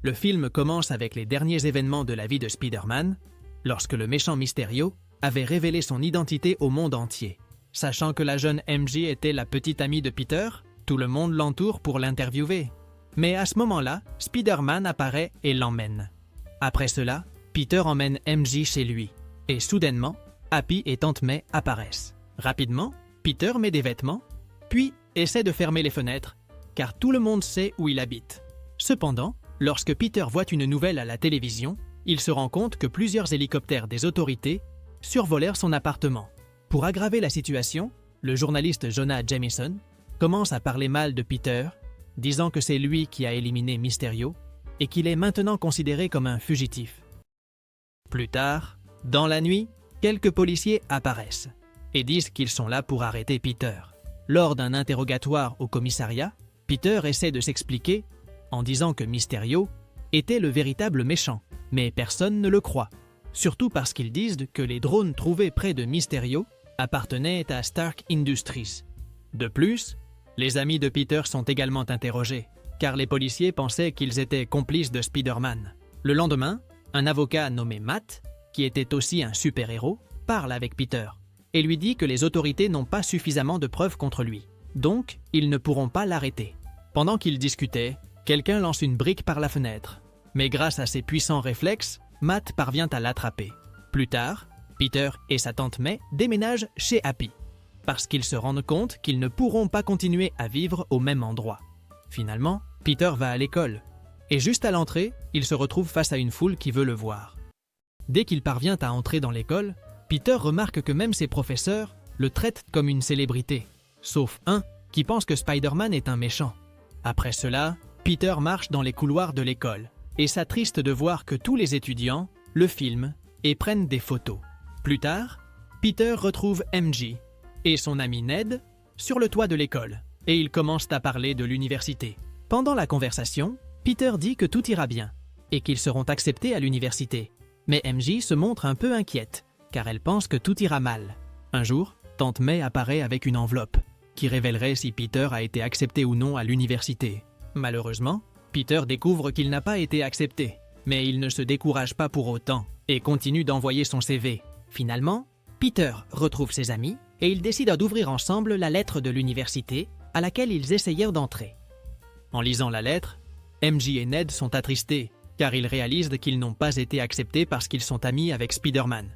Le film commence avec les derniers événements de la vie de Spider-Man, lorsque le méchant Mysterio avait révélé son identité au monde entier. Sachant que la jeune MJ était la petite amie de Peter, tout le monde l'entoure pour l'interviewer. Mais à ce moment-là, Spider-Man apparaît et l'emmène. Après cela, Peter emmène MJ chez lui. Et soudainement, Happy et Tante May apparaissent. Rapidement, Peter met des vêtements, puis essaie de fermer les fenêtres, car tout le monde sait où il habite. Cependant, lorsque Peter voit une nouvelle à la télévision, il se rend compte que plusieurs hélicoptères des autorités survolèrent son appartement. Pour aggraver la situation, le journaliste Jonah Jameson commence à parler mal de Peter, disant que c'est lui qui a éliminé Mysterio et qu'il est maintenant considéré comme un fugitif. Plus tard, dans la nuit, quelques policiers apparaissent et disent qu'ils sont là pour arrêter Peter. Lors d'un interrogatoire au commissariat, Peter essaie de s'expliquer en disant que Mysterio était le véritable méchant, mais personne ne le croit, surtout parce qu'ils disent que les drones trouvés près de Mysterio appartenaient à Stark Industries. De plus, les amis de Peter sont également interrogés, car les policiers pensaient qu'ils étaient complices de Spider-Man. Le lendemain, un avocat nommé Matt, qui était aussi un super-héros, parle avec Peter et lui dit que les autorités n'ont pas suffisamment de preuves contre lui, donc ils ne pourront pas l'arrêter. Pendant qu'ils discutaient, quelqu'un lance une brique par la fenêtre, mais grâce à ses puissants réflexes, Matt parvient à l'attraper. Plus tard, Peter et sa tante May déménagent chez Happy, parce qu'ils se rendent compte qu'ils ne pourront pas continuer à vivre au même endroit. Finalement, Peter va à l'école, et juste à l'entrée, il se retrouve face à une foule qui veut le voir. Dès qu'il parvient à entrer dans l'école, Peter remarque que même ses professeurs le traitent comme une célébrité, sauf un qui pense que Spider-Man est un méchant. Après cela, Peter marche dans les couloirs de l'école et s'attriste de voir que tous les étudiants le filment et prennent des photos. Plus tard, Peter retrouve MJ et son ami Ned sur le toit de l'école et ils commencent à parler de l'université. Pendant la conversation, Peter dit que tout ira bien et qu'ils seront acceptés à l'université. Mais MJ se montre un peu inquiète car elle pense que tout ira mal. Un jour, Tante May apparaît avec une enveloppe qui révélerait si Peter a été accepté ou non à l'université. Malheureusement, Peter découvre qu'il n'a pas été accepté, mais il ne se décourage pas pour autant et continue d'envoyer son CV. Finalement, Peter retrouve ses amis et ils décident d'ouvrir ensemble la lettre de l'université à laquelle ils essayèrent d'entrer. En lisant la lettre, MJ et Ned sont attristés car ils réalisent qu'ils n'ont pas été acceptés parce qu'ils sont amis avec Spider-Man.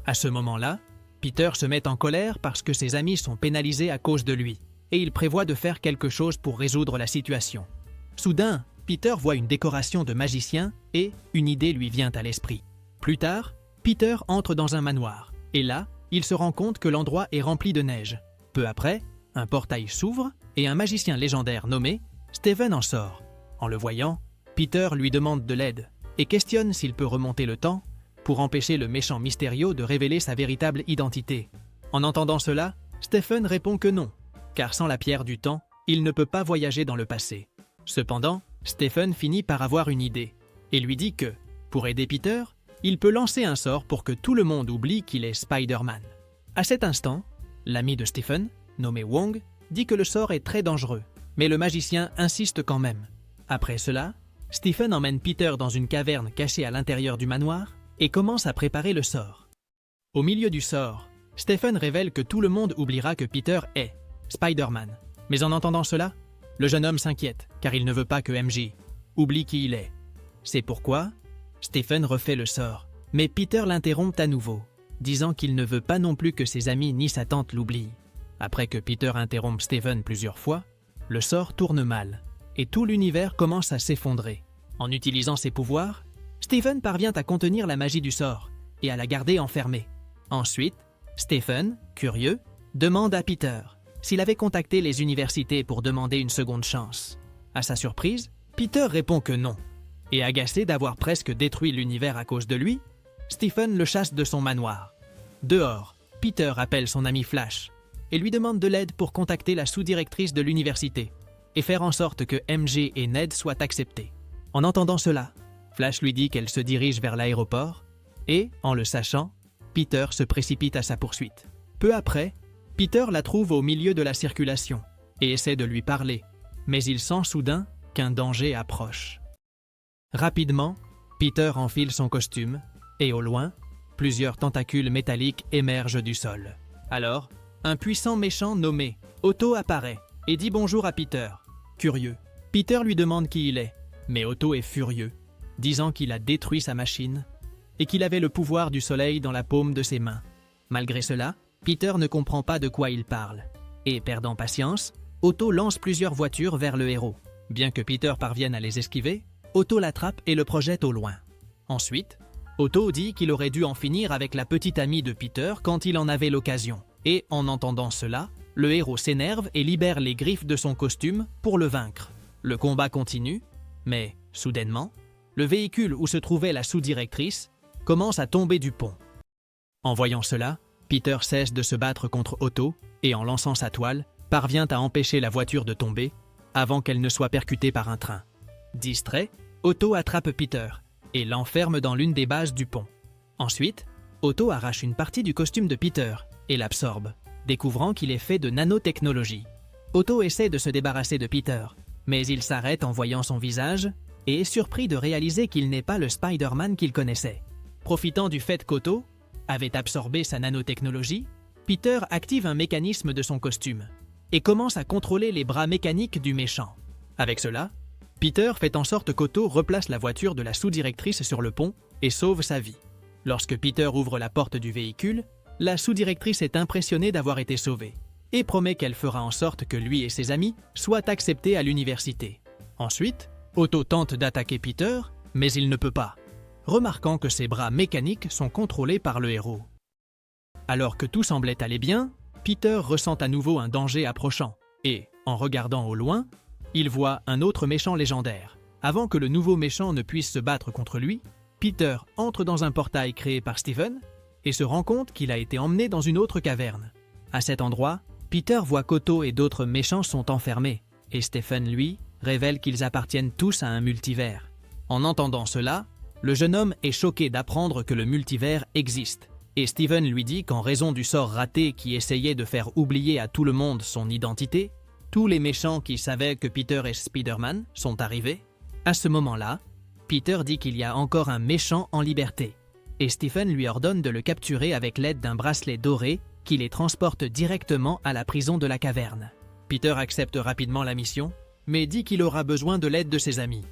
À ce moment-là, Peter se met en colère parce que ses amis sont pénalisés à cause de lui et il prévoit de faire quelque chose pour résoudre la situation. Soudain, Peter voit une décoration de magicien et une idée lui vient à l'esprit. Plus tard, Peter entre dans un manoir et là, il se rend compte que l'endroit est rempli de neige. Peu après, un portail s'ouvre et un magicien légendaire nommé Stephen en sort. En le voyant, Peter lui demande de l'aide et questionne s'il peut remonter le temps pour empêcher le méchant Mysterio de révéler sa véritable identité. En entendant cela, Stephen répond que non, car sans la pierre du temps, il ne peut pas voyager dans le passé. Cependant, Stephen finit par avoir une idée et lui dit que, pour aider Peter, il peut lancer un sort pour que tout le monde oublie qu'il est Spider-Man. À cet instant, l'ami de Stephen, nommé Wong, dit que le sort est très dangereux, mais le magicien insiste quand même. Après cela, Stephen emmène Peter dans une caverne cachée à l'intérieur du manoir et commence à préparer le sort. Au milieu du sort, Stephen révèle que tout le monde oubliera que Peter est Spider-Man. Mais en entendant cela, le jeune homme s'inquiète car il ne veut pas que MJ oublie qui il est. C'est pourquoi Stephen refait le sort, mais Peter l'interrompt à nouveau, disant qu'il ne veut pas non plus que ses amis ni sa tante l'oublient. Après que Peter interrompt Stephen plusieurs fois, le sort tourne mal et tout l'univers commence à s'effondrer. En utilisant ses pouvoirs, Stephen parvient à contenir la magie du sort et à la garder enfermée. Ensuite, Stephen, curieux, demande à Peter s'il avait contacté les universités pour demander une seconde chance. À sa surprise, Peter répond que non. Et agacé d'avoir presque détruit l'univers à cause de lui, Stephen le chasse de son manoir. Dehors, Peter appelle son ami Flash et lui demande de l'aide pour contacter la sous-directrice de l'université et faire en sorte que MJ et Ned soient acceptés. En entendant cela, Flash lui dit qu'elle se dirige vers l'aéroport et, en le sachant, Peter se précipite à sa poursuite. Peu après, Peter la trouve au milieu de la circulation et essaie de lui parler, mais il sent soudain qu'un danger approche. Rapidement, Peter enfile son costume et au loin, plusieurs tentacules métalliques émergent du sol. Alors, un puissant méchant nommé Otto apparaît et dit bonjour à Peter. Curieux, Peter lui demande qui il est, mais Otto est furieux, disant qu'il a détruit sa machine et qu'il avait le pouvoir du soleil dans la paume de ses mains. Malgré cela, Peter ne comprend pas de quoi il parle. Et perdant patience, Otto lance plusieurs voitures vers le héros. Bien que Peter parvienne à les esquiver, Otto l'attrape et le projette au loin. Ensuite, Otto dit qu'il aurait dû en finir avec la petite amie de Peter quand il en avait l'occasion. Et en entendant cela, le héros s'énerve et libère les griffes de son costume pour le vaincre. Le combat continue, mais, soudainement, le véhicule où se trouvait la sous-directrice commence à tomber du pont. En voyant cela, Peter cesse de se battre contre Otto et en lançant sa toile, parvient à empêcher la voiture de tomber avant qu'elle ne soit percutée par un train. Distrait, Otto attrape Peter et l'enferme dans l'une des bases du pont. Ensuite, Otto arrache une partie du costume de Peter et l'absorbe, découvrant qu'il est fait de nanotechnologie. Otto essaie de se débarrasser de Peter, mais il s'arrête en voyant son visage et est surpris de réaliser qu'il n'est pas le Spider-Man qu'il connaissait. Profitant du fait qu'Otto avait absorbé sa nanotechnologie, Peter active un mécanisme de son costume et commence à contrôler les bras mécaniques du méchant. Avec cela, Peter fait en sorte qu'Otto replace la voiture de la sous-directrice sur le pont et sauve sa vie. Lorsque Peter ouvre la porte du véhicule, la sous-directrice est impressionnée d'avoir été sauvée et promet qu'elle fera en sorte que lui et ses amis soient acceptés à l'université. Ensuite, Otto tente d'attaquer Peter, mais il ne peut pas, remarquant que ses bras mécaniques sont contrôlés par le héros. Alors que tout semblait aller bien, Peter ressent à nouveau un danger approchant et, en regardant au loin, il voit un autre méchant légendaire. Avant que le nouveau méchant ne puisse se battre contre lui, Peter entre dans un portail créé par Steven et se rend compte qu'il a été emmené dans une autre caverne. À cet endroit, Peter voit qu'Otto et d'autres méchants sont enfermés et Stephen, lui, révèle qu'ils appartiennent tous à un multivers. En entendant cela, le jeune homme est choqué d'apprendre que le multivers existe et Steven lui dit qu'en raison du sort raté qui essayait de faire oublier à tout le monde son identité, tous les méchants qui savaient que Peter est Spider-Man sont arrivés. À ce moment-là, Peter dit qu'il y a encore un méchant en liberté et Stephen lui ordonne de le capturer avec l'aide d'un bracelet doré qui les transporte directement à la prison de la caverne. Peter accepte rapidement la mission, mais dit qu'il aura besoin de l'aide de ses amis.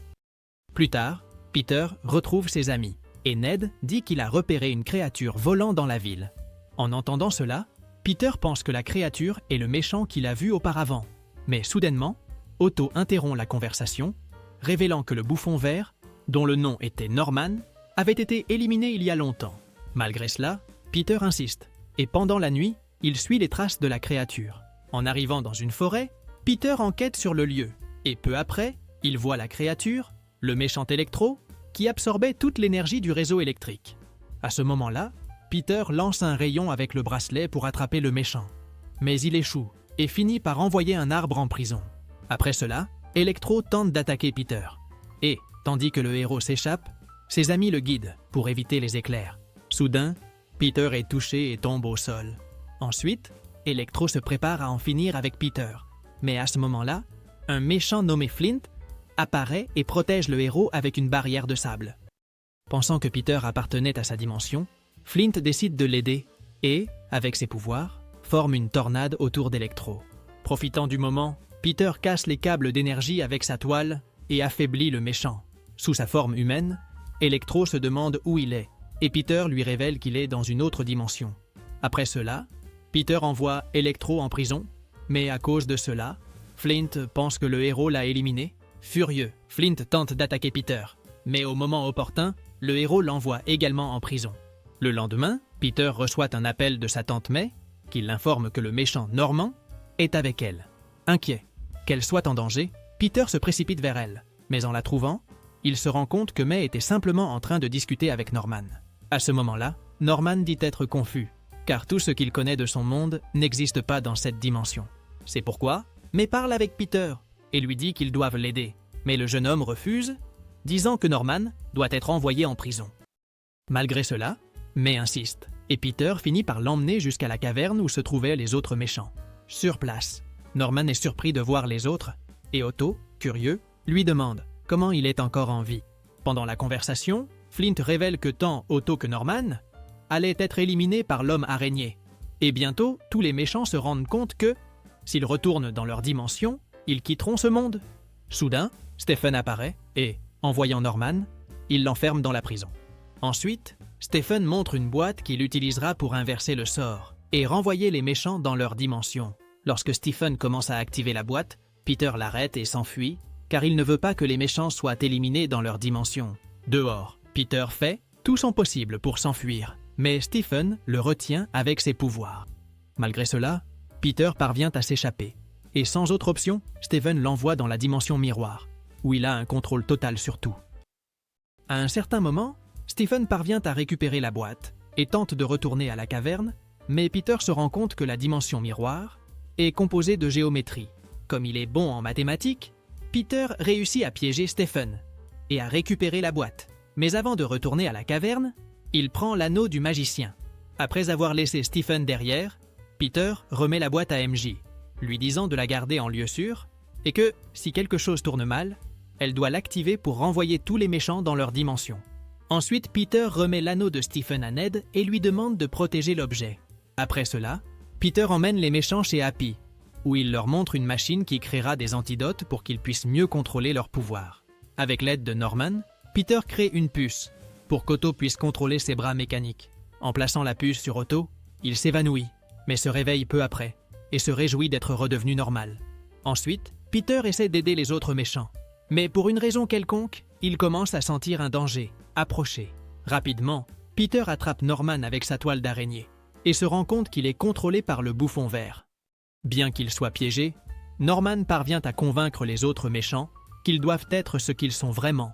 Plus tard, Peter retrouve ses amis et Ned dit qu'il a repéré une créature volant dans la ville. En entendant cela, Peter pense que la créature est le méchant qu'il a vu auparavant. Mais soudainement, Otto interrompt la conversation, révélant que le bouffon vert, dont le nom était Norman, avait été éliminé il y a longtemps. Malgré cela, Peter insiste, et pendant la nuit, il suit les traces de la créature. En arrivant dans une forêt, Peter enquête sur le lieu, et peu après, il voit la créature, le méchant Electro, qui absorbait toute l'énergie du réseau électrique. À ce moment-là, Peter lance un rayon avec le bracelet pour attraper le méchant. Mais il échoue et finit par envoyer un arbre en prison. Après cela, Electro tente d'attaquer Peter. Et, tandis que le héros s'échappe, ses amis le guident pour éviter les éclairs. Soudain, Peter est touché et tombe au sol. Ensuite, Electro se prépare à en finir avec Peter. Mais à ce moment-là, un méchant nommé Flint apparaît et protège le héros avec une barrière de sable. Pensant que Peter appartenait à sa dimension, Flint décide de l'aider et, avec ses pouvoirs, forme une tornade autour d'Electro. Profitant du moment, Peter casse les câbles d'énergie avec sa toile et affaiblit le méchant. Sous sa forme humaine, Electro se demande où il est et Peter lui révèle qu'il est dans une autre dimension. Après cela, Peter envoie Electro en prison, mais à cause de cela, Flint pense que le héros l'a éliminé. Furieux, Flint tente d'attaquer Peter, mais au moment opportun, le héros l'envoie également en prison. Le lendemain, Peter reçoit un appel de sa tante May, qui l'informe que le méchant Norman est avec elle. Inquiet qu'elle soit en danger, Peter se précipite vers elle, mais en la trouvant, il se rend compte que May était simplement en train de discuter avec Norman. À ce moment-là, Norman dit être confus, car tout ce qu'il connaît de son monde n'existe pas dans cette dimension. C'est pourquoi May parle avec Peter et lui dit qu'ils doivent l'aider, mais le jeune homme refuse, disant que Norman doit être envoyé en prison. Malgré cela, May insiste, et Peter finit par l'emmener jusqu'à la caverne où se trouvaient les autres méchants. Sur place, Norman est surpris de voir les autres, et Otto, curieux, lui demande comment il est encore en vie. Pendant la conversation, Flint révèle que tant Otto que Norman allaient être éliminés par l'homme araignée. Et bientôt, tous les méchants se rendent compte que, s'ils retournent dans leur dimension, ils quitteront ce monde. Soudain, Stephen apparaît et, en voyant Norman, il l'enferme dans la prison. Ensuite, Stephen montre une boîte qu'il utilisera pour inverser le sort et renvoyer les méchants dans leur dimension. Lorsque Stephen commence à activer la boîte, Peter l'arrête et s'enfuit, car il ne veut pas que les méchants soient éliminés dans leur dimension. Dehors, Peter fait tout son possible pour s'enfuir, mais Stephen le retient avec ses pouvoirs. Malgré cela, Peter parvient à s'échapper, et sans autre option, Stephen l'envoie dans la dimension miroir, où il a un contrôle total sur tout. À un certain moment, Stephen parvient à récupérer la boîte et tente de retourner à la caverne, mais Peter se rend compte que la dimension miroir est composée de géométrie. Comme il est bon en mathématiques, Peter réussit à piéger Stephen et à récupérer la boîte. Mais avant de retourner à la caverne, il prend l'anneau du magicien. Après avoir laissé Stephen derrière, Peter remet la boîte à MJ, lui disant de la garder en lieu sûr et que, si quelque chose tourne mal, elle doit l'activer pour renvoyer tous les méchants dans leur dimension. Ensuite, Peter remet l'anneau de Stephen à Ned et lui demande de protéger l'objet. Après cela, Peter emmène les méchants chez Happy, où il leur montre une machine qui créera des antidotes pour qu'ils puissent mieux contrôler leur pouvoir. Avec l'aide de Norman, Peter crée une puce pour qu'Otto puisse contrôler ses bras mécaniques. En plaçant la puce sur Otto, il s'évanouit, mais se réveille peu après et se réjouit d'être redevenu normal. Ensuite, Peter essaie d'aider les autres méchants, mais pour une raison quelconque, il commence à sentir un danger approcher. Rapidement, Peter attrape Norman avec sa toile d'araignée et se rend compte qu'il est contrôlé par le bouffon vert. Bien qu'il soit piégé, Norman parvient à convaincre les autres méchants qu'ils doivent être ce qu'ils sont vraiment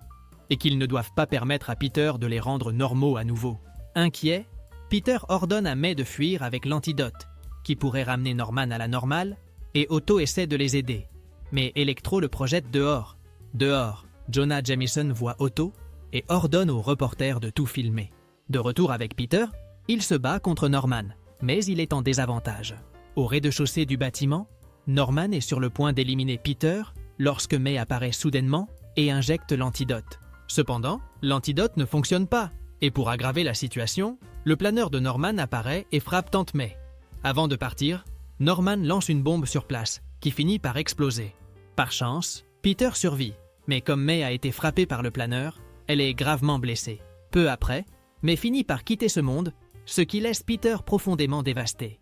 et qu'ils ne doivent pas permettre à Peter de les rendre normaux à nouveau. Inquiet, Peter ordonne à May de fuir avec l'antidote, qui pourrait ramener Norman à la normale, et Otto essaie de les aider. Mais Electro le projette dehors. Dehors, Jonah Jameson voit Otto et ordonne aux reporters de tout filmer. De retour avec Peter, il se bat contre Norman, mais il est en désavantage. Au rez-de-chaussée du bâtiment, Norman est sur le point d'éliminer Peter lorsque May apparaît soudainement et injecte l'antidote. Cependant, l'antidote ne fonctionne pas, et pour aggraver la situation, le planeur de Norman apparaît et frappe Tante May. Avant de partir, Norman lance une bombe sur place, qui finit par exploser. Par chance, Peter survit, mais comme May a été frappée par le planeur, elle est gravement blessée. Peu après, May finit par quitter ce monde, ce qui laisse Peter profondément dévasté.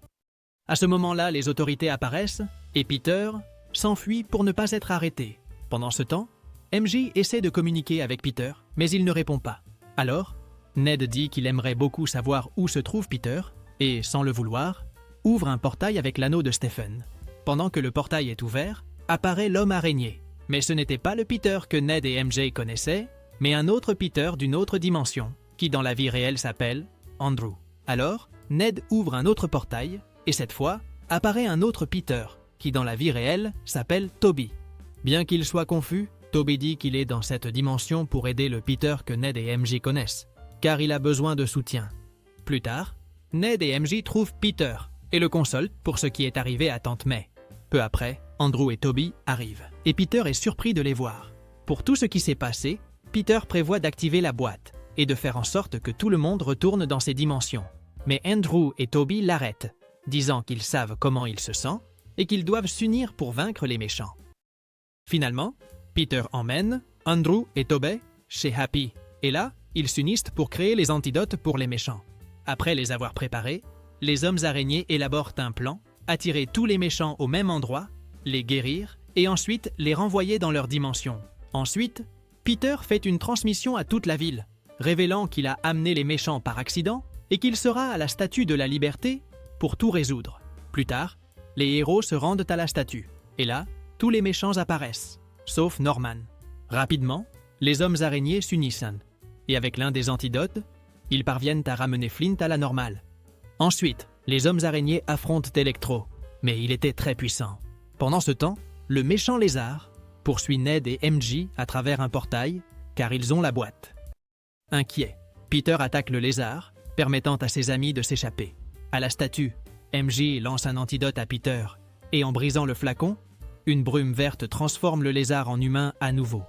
À ce moment-là, les autorités apparaissent, et Peter s'enfuit pour ne pas être arrêté. Pendant ce temps, MJ essaie de communiquer avec Peter, mais il ne répond pas. Alors, Ned dit qu'il aimerait beaucoup savoir où se trouve Peter, et, sans le vouloir, ouvre un portail avec l'anneau de Stephen. Pendant que le portail est ouvert, apparaît l'homme araignée. Mais ce n'était pas le Peter que Ned et MJ connaissaient, mais un autre Peter d'une autre dimension, qui dans la vie réelle s'appelle Andrew. Alors, Ned ouvre un autre portail, et cette fois, apparaît un autre Peter, qui dans la vie réelle s'appelle Toby. Bien qu'il soit confus, Toby dit qu'il est dans cette dimension pour aider le Peter que Ned et MJ connaissent, car il a besoin de soutien. Plus tard, Ned et MJ trouvent Peter et le consolent pour ce qui est arrivé à Tante May. Peu après, Andrew et Toby arrivent, et Peter est surpris de les voir. Pour tout ce qui s'est passé, Peter prévoit d'activer la boîte et de faire en sorte que tout le monde retourne dans ses dimensions. Mais Andrew et Toby l'arrêtent, disant qu'ils savent comment il se sent et qu'ils doivent s'unir pour vaincre les méchants. Finalement, Peter emmène Andrew et Toby chez Happy, et là, ils s'unissent pour créer les antidotes pour les méchants. Après les avoir préparés, les hommes araignées élaborent un plan, attirer tous les méchants au même endroit, les guérir et ensuite les renvoyer dans leur dimension. Ensuite, Peter fait une transmission à toute la ville, révélant qu'il a amené les méchants par accident et qu'il sera à la Statue de la Liberté pour tout résoudre. Plus tard, les héros se rendent à la statue, et là, tous les méchants apparaissent, sauf Norman. Rapidement, les hommes araignées s'unissent, et avec l'un des antidotes, ils parviennent à ramener Flint à la normale. Ensuite, les hommes araignées affrontent Electro, mais il était très puissant. Pendant ce temps, le méchant lézard poursuit Ned et MJ à travers un portail, car ils ont la boîte. Inquiet, Peter attaque le lézard, permettant à ses amis de s'échapper. À la statue, MJ lance un antidote à Peter, et en brisant le flacon, une brume verte transforme le lézard en humain à nouveau.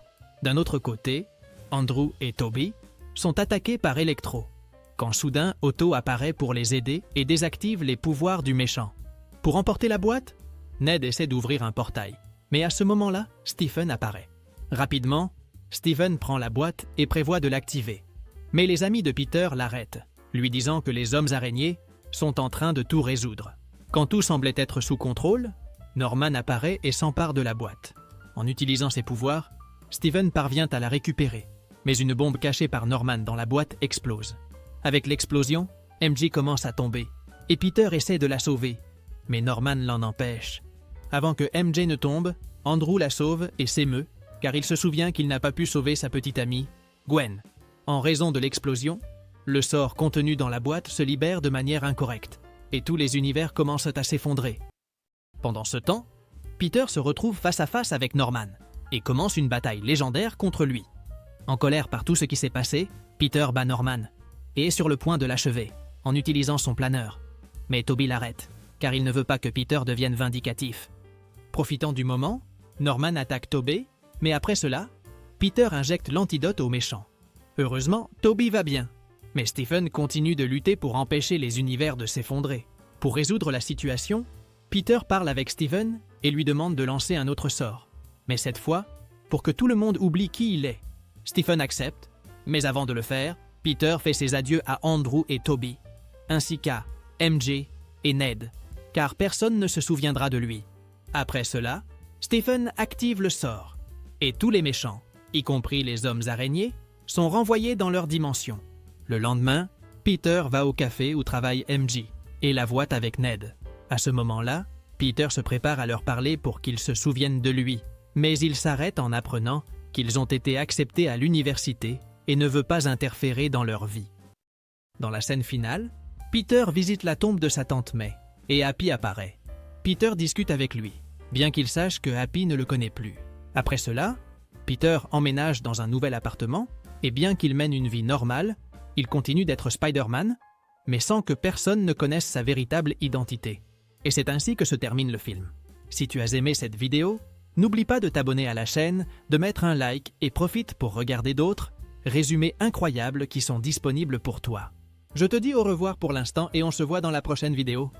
D'un autre côté, Andrew et Toby, sont attaqués par Electro, quand soudain Otto apparaît pour les aider et désactive les pouvoirs du méchant. Pour emporter la boîte, Ned essaie d'ouvrir un portail, mais à ce moment-là, Stephen apparaît. Rapidement, Stephen prend la boîte et prévoit de l'activer. Mais les amis de Peter l'arrêtent, lui disant que les hommes araignées sont en train de tout résoudre. Quand tout semblait être sous contrôle, Norman apparaît et s'empare de la boîte. En utilisant ses pouvoirs, Stephen parvient à la récupérer, mais une bombe cachée par Norman dans la boîte explose. Avec l'explosion, MJ commence à tomber, et Peter essaie de la sauver, mais Norman l'en empêche. Avant que MJ ne tombe, Andrew la sauve et s'émeut, car il se souvient qu'il n'a pas pu sauver sa petite amie, Gwen. En raison de l'explosion, le sort contenu dans la boîte se libère de manière incorrecte, et tous les univers commencent à s'effondrer. Pendant ce temps, Peter se retrouve face à face avec Norman, et commence une bataille légendaire contre lui. En colère par tout ce qui s'est passé, Peter bat Norman, et est sur le point de l'achever, en utilisant son planeur. Mais Toby l'arrête, car il ne veut pas que Peter devienne vindicatif. Profitant du moment, Norman attaque Toby, mais après cela, Peter injecte l'antidote au méchant. Heureusement, Toby va bien, mais Stephen continue de lutter pour empêcher les univers de s'effondrer. Pour résoudre la situation, Peter parle avec Stephen et lui demande de lancer un autre sort. Mais cette fois, pour que tout le monde oublie qui il est. Stephen accepte, mais avant de le faire, Peter fait ses adieux à Andrew et Toby, ainsi qu'à MJ et Ned, car personne ne se souviendra de lui. Après cela, Stephen active le sort, et tous les méchants, y compris les hommes araignées, sont renvoyés dans leur dimension. Le lendemain, Peter va au café où travaille MJ et la voit avec Ned. À ce moment-là, Peter se prépare à leur parler pour qu'ils se souviennent de lui, mais il s'arrête en apprenant qu'ils ont été acceptés à l'université et ne veut pas interférer dans leur vie. Dans la scène finale, Peter visite la tombe de sa tante May et Happy apparaît. Peter discute avec lui, bien qu'il sache que Happy ne le connaît plus. Après cela, Peter emménage dans un nouvel appartement et bien qu'il mène une vie normale, il continue d'être Spider-Man, mais sans que personne ne connaisse sa véritable identité. Et c'est ainsi que se termine le film. Si tu as aimé cette vidéo, n'oublie pas de t'abonner à la chaîne, de mettre un like et profite pour regarder d'autres résumés incroyables qui sont disponibles pour toi. Je te dis au revoir pour l'instant et on se voit dans la prochaine vidéo.